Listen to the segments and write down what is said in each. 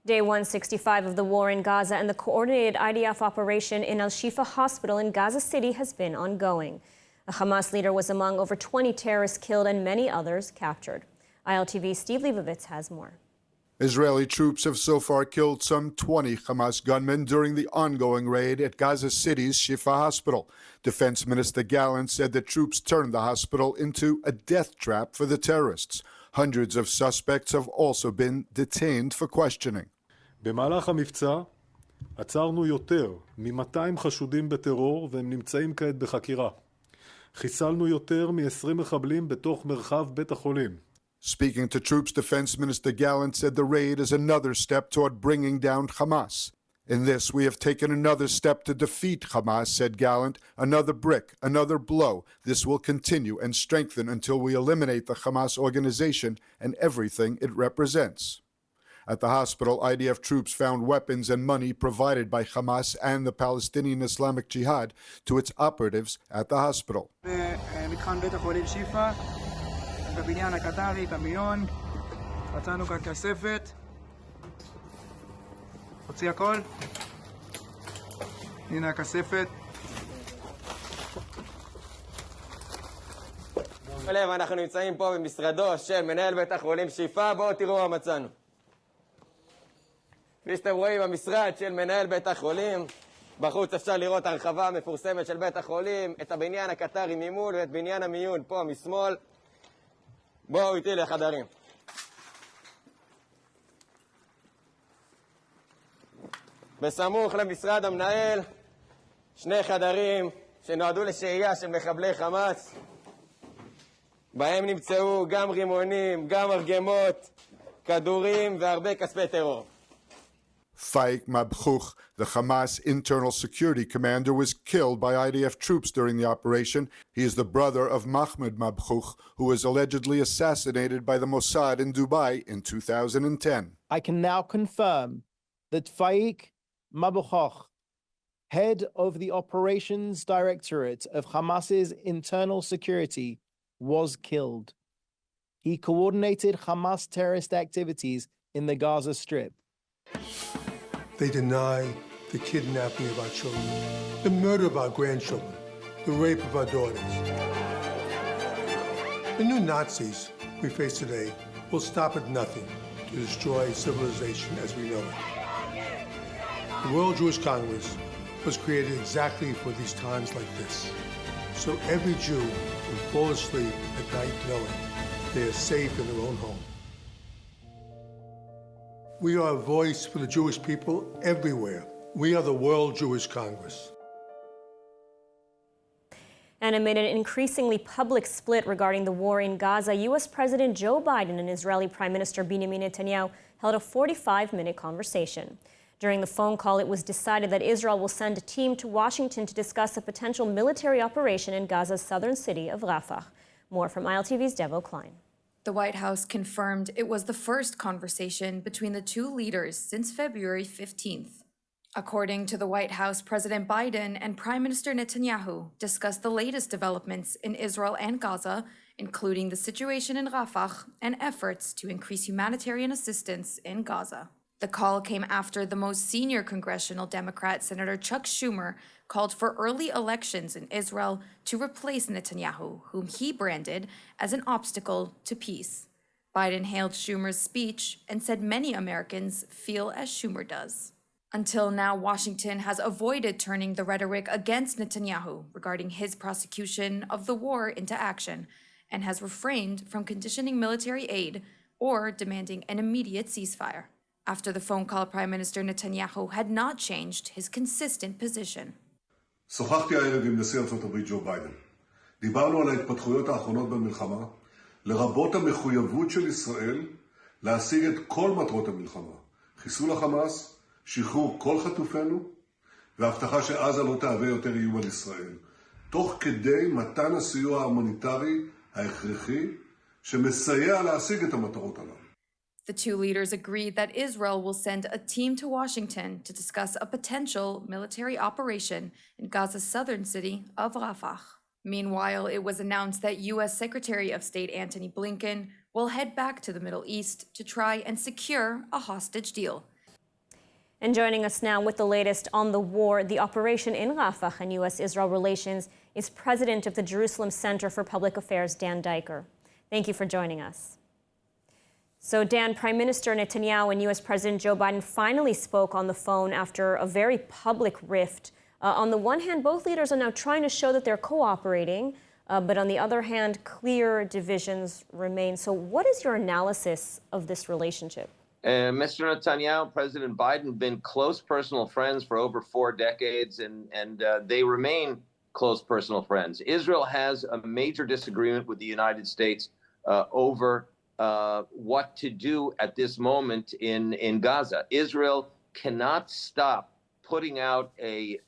Day 165 of the war in Gaza and the coordinated IDF operation in Shifa Hospital in Gaza City has been ongoing. A Hamas leader was among over 20 terrorists killed and many others captured. ILTV's Steve Leibovitz has more. Israeli troops have so far killed some 20 Hamas gunmen during the ongoing raid at Gaza City's Shifa Hospital. Defense Minister Gallant said the troops turned the hospital into a death trap for the terrorists. Hundreds of suspects have also been detained for questioning. במהלך המבצע עצרנו יותר מ-200 חשודים בטרור והם נמצאים כעת בחקירה. חיסלנו יותר מ-20 מחבלים בתוך מרחב בית החולים. Speaking to troops, Defense Minister Gallant said the raid is another step toward bringing down Hamas. In this, we have taken another step to defeat Hamas, said Gallant. Another brick, another blow. This will continue and strengthen until we eliminate the Hamas organization and everything it represents. At the hospital, IDF troops found weapons and money provided by Hamas and the Palestinian Islamic Jihad to its operatives at the hospital. בבניין הקטרי, את המיון, מצאנו כאן כספת, הוציא הכל, הנה הכספת. אנחנו נמצאים פה במשרדו של מנהל בית החולים שיפה, בואו תראו מה מצאנו. כפי שאתם רואים, המשרד של מנהל בית החולים, בחוץ אפשר לראות הרחבה מפורסמת של בית החולים, את הבניין הקטרי ממול ואת בניין המיון פה משמאל. בואו איתי לחדרים. בסמוך למשרד המנהל, שני חדרים שנועדו לשהייה של מחבלי חמאס. בהם נמצאו גם רימונים, גם מרגמות, כדורים והרבה כספי טרור. Faik Mabchouch, the Hamas internal security commander, was killed by IDF troops during the operation. He is the brother of Mahmoud Mabchouch, who was allegedly assassinated by the Mossad in Dubai in 2010. I can now confirm that Faik Mabchouch, head of the operations directorate of Hamas's internal security, was killed. He coordinated Hamas terrorist activities in the Gaza Strip. They deny the kidnapping of our children, the murder of our grandchildren, the rape of our daughters. The new Nazis we face today will stop at nothing to destroy civilization as we know it. The World Jewish Congress was created exactly for these times like this, so every Jew can fall asleep at night knowing they are safe in their own home. We are a voice for the Jewish people everywhere. We are the World Jewish Congress. And amid an increasingly public split regarding the war in Gaza, U.S. President Joe Biden and Israeli Prime Minister Benjamin Netanyahu held a 45-minute conversation. During the phone call, it was decided that Israel will send a team to Washington to discuss a potential military operation in Gaza's southern city of Rafah. More from ILTV's Devo Klein. The White House confirmed it was the first conversation between the two leaders since February 15th. According to the White House, President Biden and Prime Minister Netanyahu discussed the latest developments in Israel and Gaza, including the situation in Rafah and efforts to increase humanitarian assistance in Gaza. The call came after the most senior congressional Democrat, Senator Chuck Schumer, called for early elections in Israel to replace Netanyahu, whom he branded as an obstacle to peace. Biden hailed Schumer's speech and said many Americans feel as Schumer does. Until now, Washington has avoided turning the rhetoric against Netanyahu regarding his prosecution of the war into action and has refrained from conditioning military aid or demanding an immediate ceasefire. After the phone call, Prime Minister Netanyahu had not changed his consistent position. שוחחתי הערב עם נשיא ארצות הברית ג'ו ביידן. דיברנו על ההתפתחויות האחרונות במלחמה, לרבות המחויבות של ישראל להשיג את כל מטרות המלחמה. חיסול החמאס, שחרור כל חטופינו, והבטחה שעזה לא תהווה יותר איום על ישראל. תוך כדי מתן הסיוע ההומניטרי ההכרחי, שמסייע להשיג את המטרות הללו. The two leaders agreed that Israel will send a team to Washington to discuss a potential military operation in Gaza's southern city of Rafah. Meanwhile, it was announced that U.S. Secretary of State Antony Blinken will head back to the Middle East to try and secure a hostage deal. And joining us now with the latest on the war, the operation in Rafah and U.S.-Israel relations is President of the Jerusalem Center for Public Affairs, Dan Dyker. Thank you for joining us. So, Dan, Prime Minister Netanyahu and U.S. President Joe Biden finally spoke on the phone after a very public rift. On the one hand, both leaders are now trying to show that they're cooperating, but on the other hand, clear divisions remain. So what is your analysis of this relationship? Mr. Netanyahu, President Biden have been close personal friends for over 4 decades, and they remain close personal friends. Israel has a major disagreement with the United States over what to do at this moment in Gaza. Israel cannot stop putting out a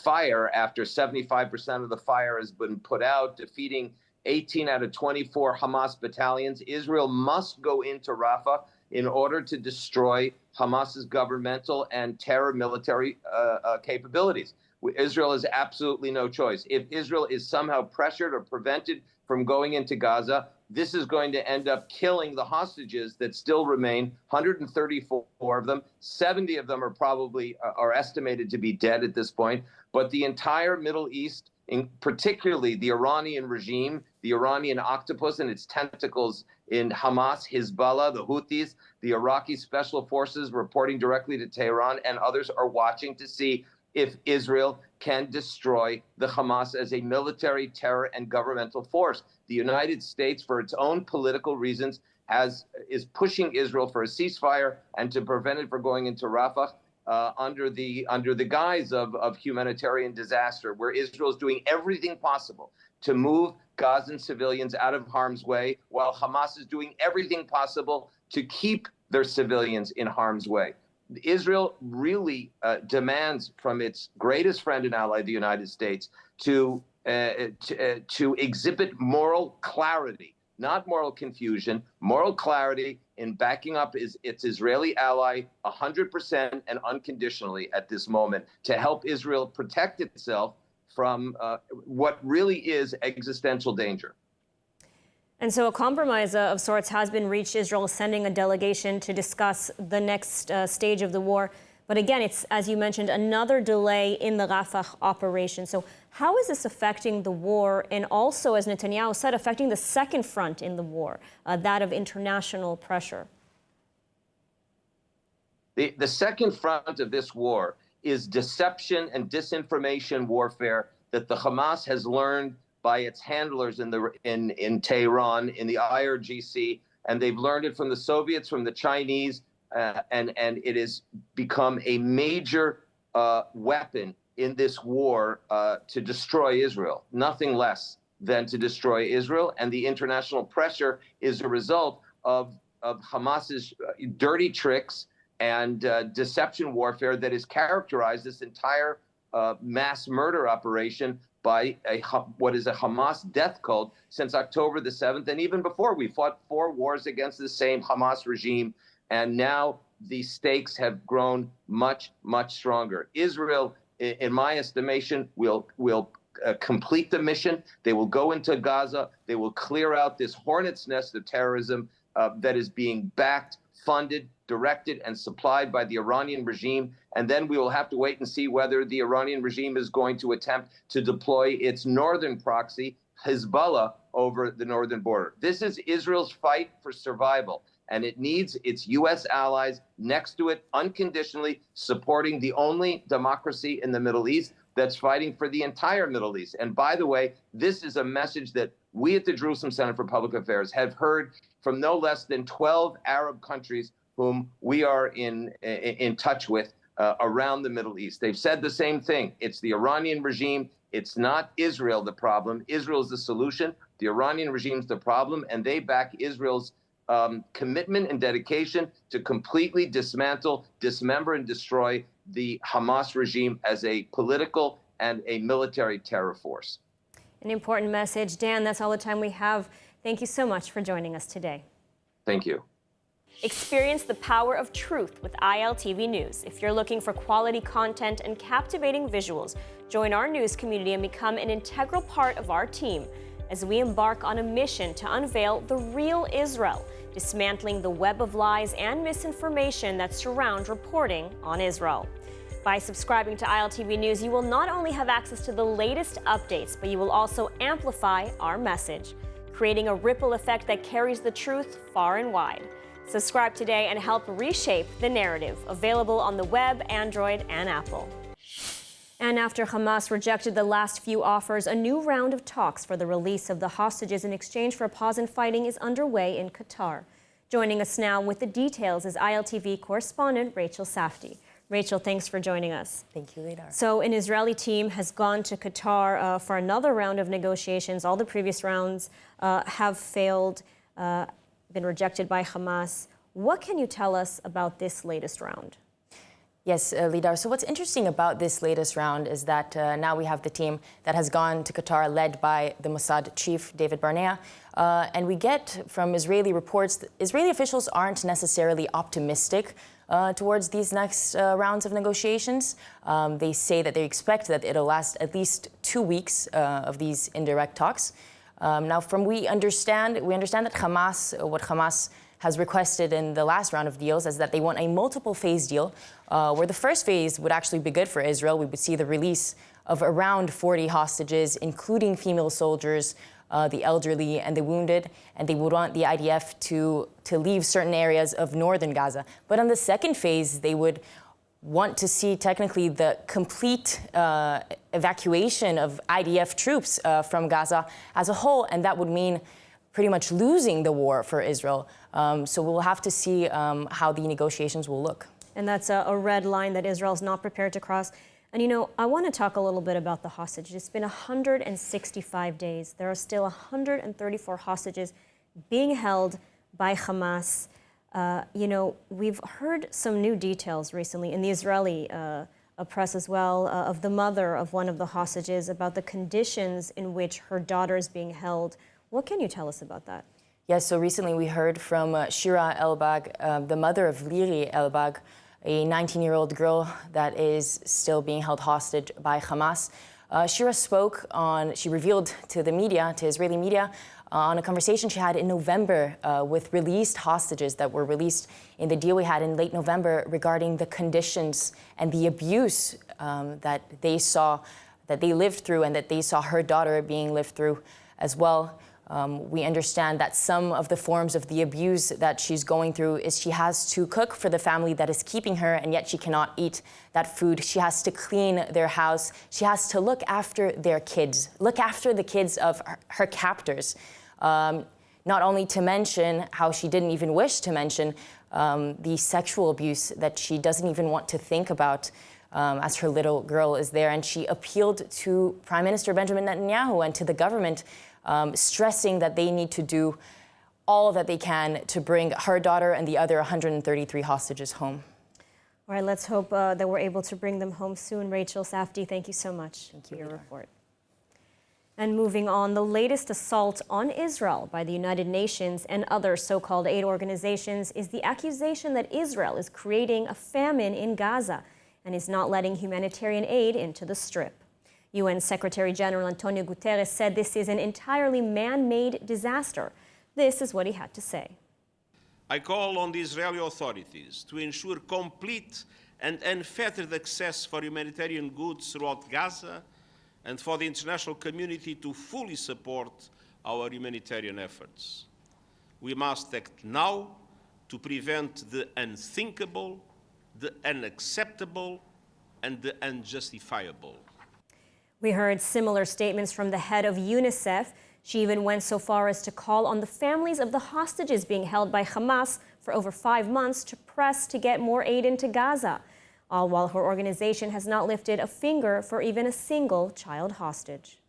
fire after 75% of the fire has been put out, defeating 18 out of 24 Hamas battalions. Israel must go into Rafah in order to destroy Hamas's governmental and terror military capabilities. Israel has absolutely no choice. If Israel is somehow pressured or prevented from going into Gaza, this is going to end up killing the hostages that still remain, 134 of them. 70 of them are estimated to be dead at this point. But the entire Middle East, particularly the Iranian regime, the Iranian octopus and its tentacles in Hamas, Hezbollah, the Houthis, the Iraqi special forces reporting directly to Tehran, and others are watching to see if Israel can destroy the Hamas as a military, terror, and governmental force. The United States, for its own political reasons, is pushing Israel for a ceasefire and to prevent it from going into Rafah under the guise of humanitarian disaster, where Israel is doing everything possible to move Gazan civilians out of harm's way, while Hamas is doing everything possible to keep their civilians in harm's way. Israel really demands from its greatest friend and ally, the United States, to exhibit moral clarity, not moral confusion, moral clarity in backing up its Israeli ally 100% and unconditionally at this moment to help Israel protect itself from what really is existential danger. And so a compromise of sorts has been reached. Israel is sending a delegation to discuss the next stage of the war. But again, it's, as you mentioned, another delay in the Rafah operation. So how is this affecting the war, and also, as Netanyahu said, affecting the second front in the war, that of international pressure? The second front of this war is deception and disinformation warfare that the Hamas has learned by its handlers in Tehran, in the IRGC, and they've learned it from the Soviets, from the Chinese, and it has become a major weapon in this war to destroy Israel, nothing less than to destroy Israel. And the international pressure is a result of Hamas's dirty tricks and deception warfare that has characterized this entire mass murder operation by what is a Hamas death cult since October the 7th. And even before, we fought 4 wars against the same Hamas regime. And now the stakes have grown much, much stronger. Israel, in my estimation, will complete the mission. They will go into Gaza. They will clear out this hornet's nest of terrorism that is being backed, funded, directed, and supplied by the Iranian regime. And then we will have to wait and see whether the Iranian regime is going to attempt to deploy its northern proxy, Hezbollah, over the northern border. This is Israel's fight for survival, and it needs its U.S. allies next to it, unconditionally supporting the only democracy in the Middle East that's fighting for the entire Middle East. And by the way, this is a message that we at the Jerusalem Center for Public Affairs have heard from no less than 12 Arab countries whom we are in touch with around the Middle East. They've said the same thing. It's the Iranian regime. It's not Israel the problem. Israel's the solution. The Iranian regime's the problem, and they back Israel's commitment and dedication to completely dismantle, dismember, and destroy the Hamas regime as a political and a military terror force. An important message. Dan, that's all the time we have. Thank you so much for joining us today. Thank you. Experience the power of truth with ILTV News. If you're looking for quality content and captivating visuals, join our news community and become an integral part of our team as we embark on a mission to unveil the real Israel. dismantling the web of lies and misinformation that surround reporting on Israel. By subscribing to ILTV News, you will not only have access to the latest updates, but you will also amplify our message, creating a ripple effect that carries the truth far and wide. Subscribe today and help reshape the narrative. Available on the web, Android, and Apple. And after Hamas rejected the last few offers, a new round of talks for the release of the hostages in exchange for a pause in fighting is underway in Qatar. Joining us now with the details is ILTV correspondent Rachel Safar. Rachel, thanks for joining us. Thank you, Lidar. So an Israeli team has gone to Qatar for another round of negotiations. All the previous rounds have failed, been rejected by Hamas. What can you tell us about this latest round? Yes, Lidar. So what's interesting about this latest round is that now we have the team that has gone to Qatar led by the Mossad chief, David Barnea. And we get from Israeli reports that Israeli officials aren't necessarily optimistic towards these next rounds of negotiations. They say that they expect that it'll last at least 2 weeks of these indirect talks. Now, we understand that what Hamas has requested in the last round of deals is that they want a multiple phase deal, where the first phase would actually be good for Israel. We would see the release of around 40 hostages, including female soldiers, the elderly and the wounded, and they would want the IDF to leave certain areas of northern Gaza. But on the second phase, they would want to see technically the complete evacuation of IDF troops from Gaza as a whole, and that would mean pretty much losing the war for Israel. So we'll have to see how the negotiations will look. And that's a red line that Israel's not prepared to cross. And, you know, I want to talk a little bit about the hostages. It's been 165 days. There are still 134 hostages being held by Hamas. You know, we've heard some new details recently in the Israeli press as well of the mother of one of the hostages about the conditions in which her daughter is being held. What can you tell us about that? Yes, so recently we heard from Shira Elbag, the mother of Liri Elbag, a 19-year-old girl that is still being held hostage by Hamas. Shira she revealed to the media, to Israeli media, on a conversation she had in November with released hostages that were released in the deal we had in late November regarding the conditions and the abuse that they lived through and that they saw her daughter being lived through as well. We understand that some of the forms of the abuse that she's going through is she has to cook for the family that is keeping her, and yet she cannot eat that food. She has to clean their house. She has to look after their kids, look after the kids of her captors. Not only to mention how she didn't even wish to mention the sexual abuse that she doesn't even want to think about as her little girl is there. And she appealed to Prime Minister Benjamin Netanyahu and to the government, stressing that they need to do all that they can to bring her daughter and the other 133 hostages home. All right, let's hope that we're able to bring them home soon. Rachel Safar, thank you so much for your report. And moving on, the latest assault on Israel by the United Nations and other so-called aid organizations is the accusation that Israel is creating a famine in Gaza and is not letting humanitarian aid into the Strip. UN Secretary General Antonio Guterres said this is an entirely man-made disaster. This is what he had to say. I call on the Israeli authorities to ensure complete and unfettered access for humanitarian goods throughout Gaza and for the international community to fully support our humanitarian efforts. We must act now to prevent the unthinkable, the unacceptable, and the unjustifiable. We heard similar statements from the head of UNICEF. She even went so far as to call on the families of the hostages being held by Hamas for over 5 months to press to get more aid into Gaza, all while her organization has not lifted a finger for even a single child hostage.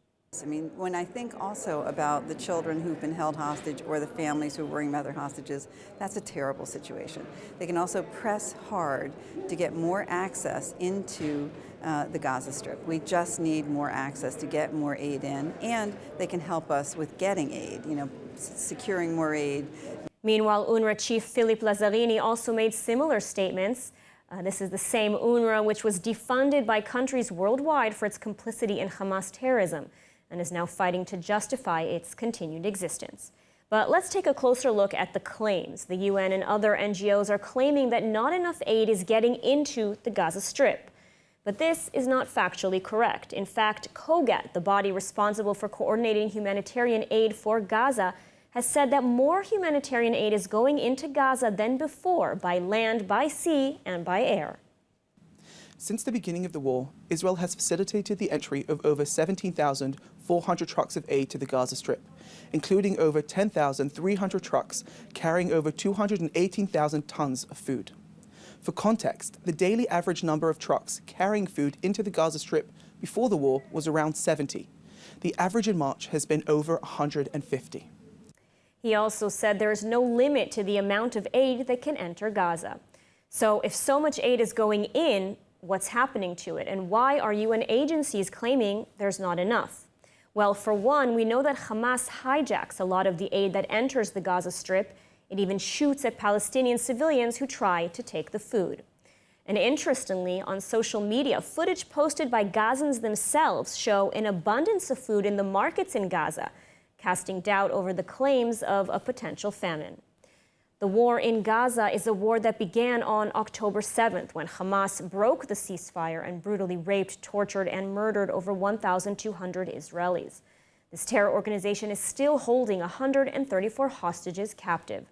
I mean, when I think also about the children who've been held hostage or the families who are worrying about their hostages, that's a terrible situation. They can also press hard to get more access into the Gaza Strip. We just need more access to get more aid in, and they can help us with getting aid, securing more aid. Meanwhile, UNRWA Chief Philippe Lazzarini also made similar statements. This is the same UNRWA which was defunded by countries worldwide for its complicity in Hamas terrorism and is now fighting to justify its continued existence. But let's take a closer look at the claims. The UN and other NGOs are claiming that not enough aid is getting into the Gaza Strip. But this is not factually correct. In fact, COGAT, the body responsible for coordinating humanitarian aid for Gaza, has said that more humanitarian aid is going into Gaza than before, by land, by sea, and by air. Since the beginning of the war, Israel has facilitated the entry of over 17,400 trucks of aid to the Gaza Strip, including over 10,300 trucks carrying over 218,000 tons of food. For context, the daily average number of trucks carrying food into the Gaza Strip before the war was around 70. The average in March has been over 150. He also said there is no limit to the amount of aid that can enter Gaza. So if so much aid is going in, what's happening to it? And why are UN agencies claiming there's not enough? Well, for one, we know that Hamas hijacks a lot of the aid that enters the Gaza Strip. It even shoots at Palestinian civilians who try to take the food. And interestingly, on social media, footage posted by Gazans themselves show an abundance of food in the markets in Gaza, casting doubt over the claims of a potential famine. The war in Gaza is a war that began on October 7th, when Hamas broke the ceasefire and brutally raped, tortured, and murdered over 1,200 Israelis. This terror organization is still holding 134 hostages captive.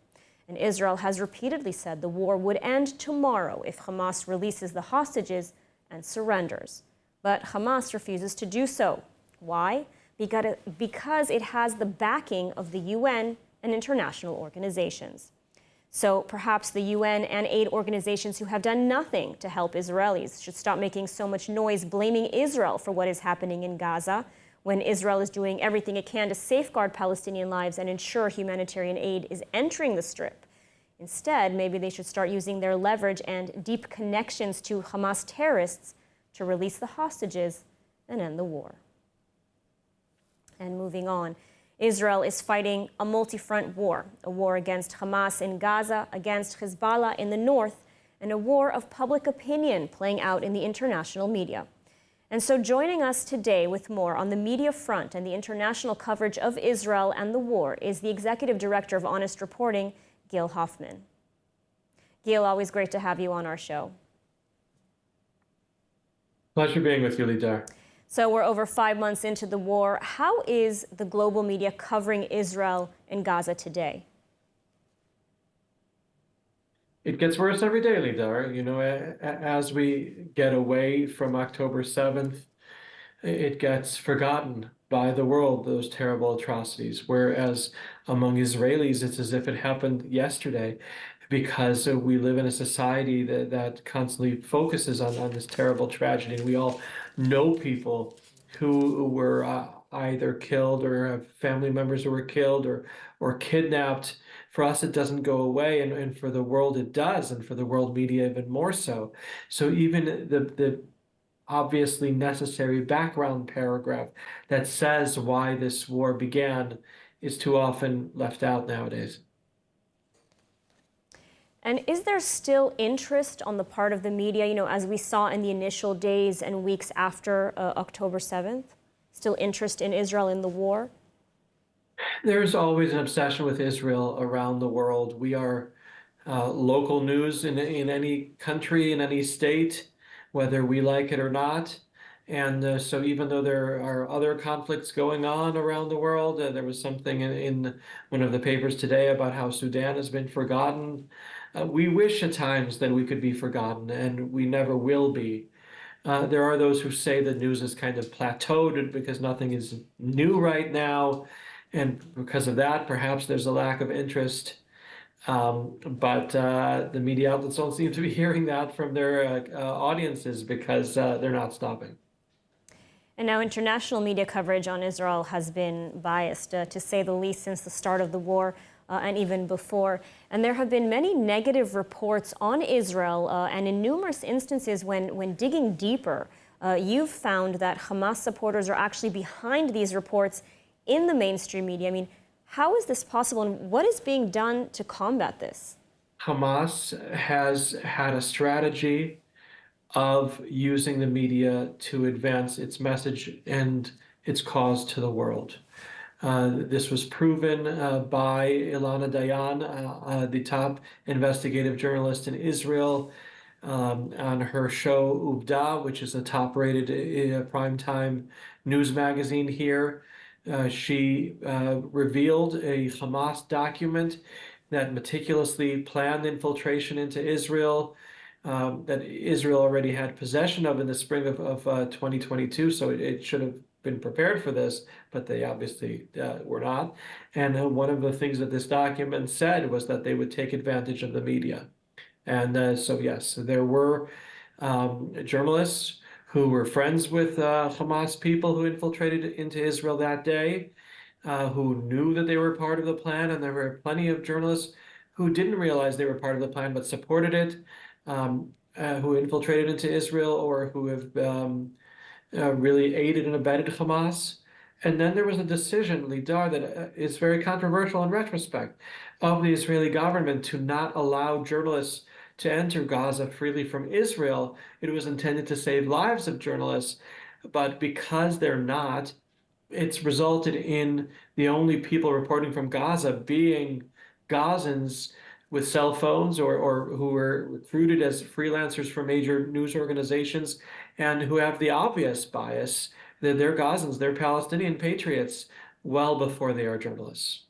And Israel has repeatedly said the war would end tomorrow if Hamas releases the hostages and surrenders. But Hamas refuses to do so. Why? Because it has the backing of the UN and international organizations. So perhaps the UN and aid organizations who have done nothing to help Israelis should stop making so much noise blaming Israel for what is happening in Gaza, when Israel is doing everything it can to safeguard Palestinian lives and ensure humanitarian aid is entering the Strip. Instead, maybe they should start using their leverage and deep connections to Hamas terrorists to release the hostages and end the war. And moving on, Israel is fighting a multi-front war, a war against Hamas in Gaza, against Hezbollah in the north, and a war of public opinion playing out in the international media. And so joining us today with more on the media front and the international coverage of Israel and the war is the Executive Director of Honest Reporting, Gil Hoffman. Gil, always great to have you on our show. Pleasure being with you, Lidar. So we're over 5 months into the war. How is the global media covering Israel and Gaza today? It gets worse every day, Lidar. You know, as we get away from October 7th, it gets forgotten by the world, those terrible atrocities. Whereas among Israelis, it's as if it happened yesterday, because we live in a society that constantly focuses on this terrible tragedy. And we all know people who were either killed or have family members who were killed or kidnapped. For us, it doesn't go away, and for the world, it does, and for the world media, even more so. So even the obviously necessary background paragraph that says why this war began is too often left out nowadays. And is there still interest on the part of the media, you know, as we saw in the initial days and weeks after October 7th? Still interest in Israel in the war? There's always an obsession with Israel around the world. We are local news in any country, in any state, whether we like it or not. And so even though there are other conflicts going on around the world, there was something in one of the papers today about how Sudan has been forgotten. We wish at times that we could be forgotten, and we never will be. There are those who say the news is kind of plateaued because nothing is new right now. And because of that, perhaps there's a lack of interest. But the media outlets don't seem to be hearing that from their audiences, because they're not stopping. And now international media coverage on Israel has been biased, to say the least, since the start of the war and even before. And there have been many negative reports on Israel, and in numerous instances when digging deeper, you've found that Hamas supporters are actually behind these reports in the mainstream media. I mean, how is this possible, and what is being done to combat this? Hamas has had a strategy of using the media to advance its message and its cause to the world. This was proven by Ilana Dayan, the top investigative journalist in Israel, on her show Uvda, which is a top-rated primetime news magazine here. She revealed a Hamas document that meticulously planned infiltration into Israel, that Israel already had possession of in the spring of 2022, so it should have been prepared for this, but they obviously were not. And one of the things that this document said was that they would take advantage of the media. And so, yes, there were journalists who were friends with Hamas people who infiltrated into Israel that day, who knew that they were part of the plan, and there were plenty of journalists who didn't realize they were part of the plan but supported it, who infiltrated into Israel or who have really aided and abetted Hamas. And then there was a decision, Lidar, that is very controversial in retrospect, of the Israeli government to not allow journalists to enter Gaza freely from Israel. It was intended to save lives of journalists, but because they're not, it's resulted in the only people reporting from Gaza being Gazans with cell phones or who were recruited as freelancers for major news organizations and who have the obvious bias that they're Gazans, they're Palestinian patriots well before they are journalists.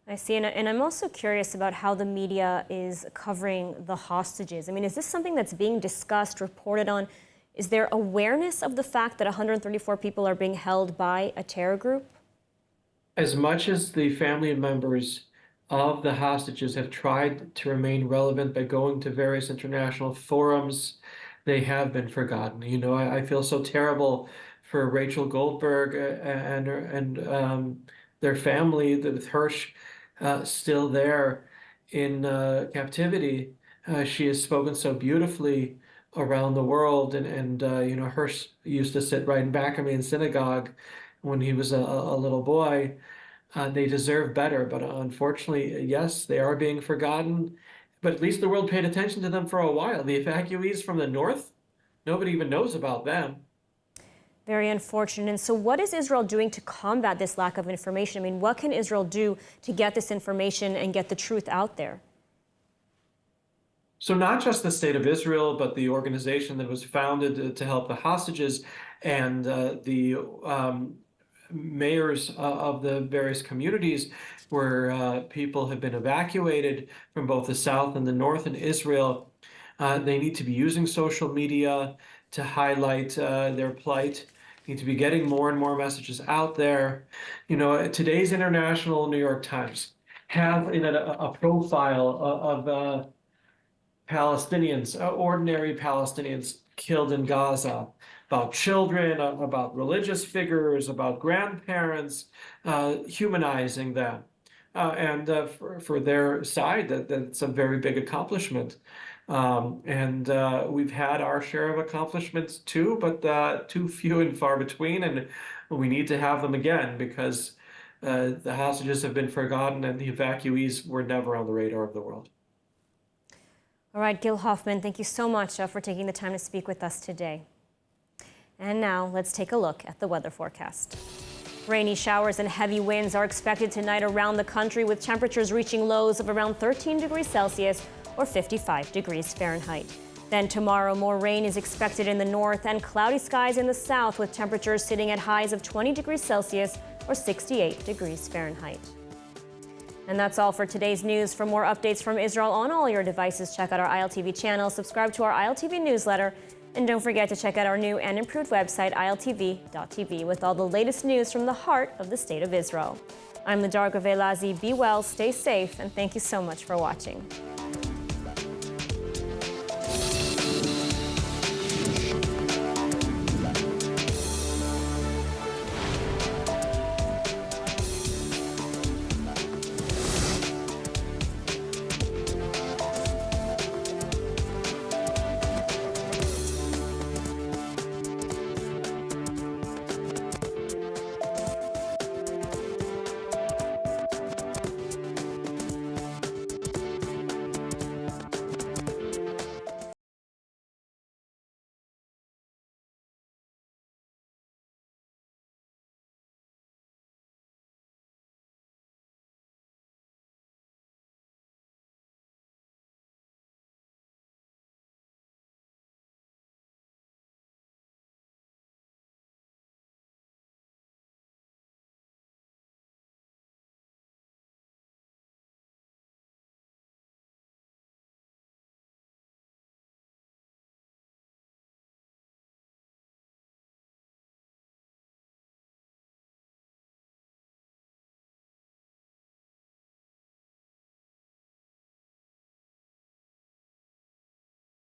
I see, and I'm also curious about how the media is covering the hostages. I mean, is this something that's being discussed, reported on? Is there awareness of the fact that 134 people are being held by a terror group? As much as the family members of the hostages have tried to remain relevant by going to various international forums, they have been forgotten. You know, I feel so terrible for Rachel Goldberg and their family, with Hirsch still there in captivity. She has spoken so beautifully around the world, and you know, Hirsch used to sit right in back of me in synagogue when he was a little boy. They deserve better, but unfortunately, yes, they are being forgotten. But at least the world paid attention to them for a while. The evacuees from the north, nobody even knows about them. Very unfortunate. And so what is Israel doing to combat this lack of information? I mean, what can Israel do to get this information and get the truth out there? So not just the State of Israel, but the organization that was founded to help the hostages and the mayors of the various communities where people have been evacuated from both the south and the north in Israel. They need to be using social media to highlight their plight. Need to be getting more and more messages out there. You know, today's International New York Times have a profile of Palestinians, ordinary Palestinians killed in Gaza, about children, about religious figures, about grandparents, humanizing them. And for their side, that's a very big accomplishment. And we've had our share of accomplishments too, but too few and far between, and we need to have them again because the hostages have been forgotten and the evacuees were never on the radar of the world. All right, Gil Hoffman, thank you so much for taking the time to speak with us today. And now let's take a look at the weather forecast. Rainy showers and heavy winds are expected tonight around the country, with temperatures reaching lows of around 13 degrees Celsius or 55 degrees Fahrenheit. Then tomorrow, more rain is expected in the north and cloudy skies in the south, with temperatures sitting at highs of 20 degrees Celsius or 68 degrees Fahrenheit. And that's all for today's news. For more updates from Israel on all your devices, check out our ILTV channel, subscribe to our ILTV newsletter, and don't forget to check out our new and improved website, ILTV.tv, with all the latest news from the heart of the State of Israel. I'm Lidar Gavelazi. Be well, stay safe, and thank you so much for watching.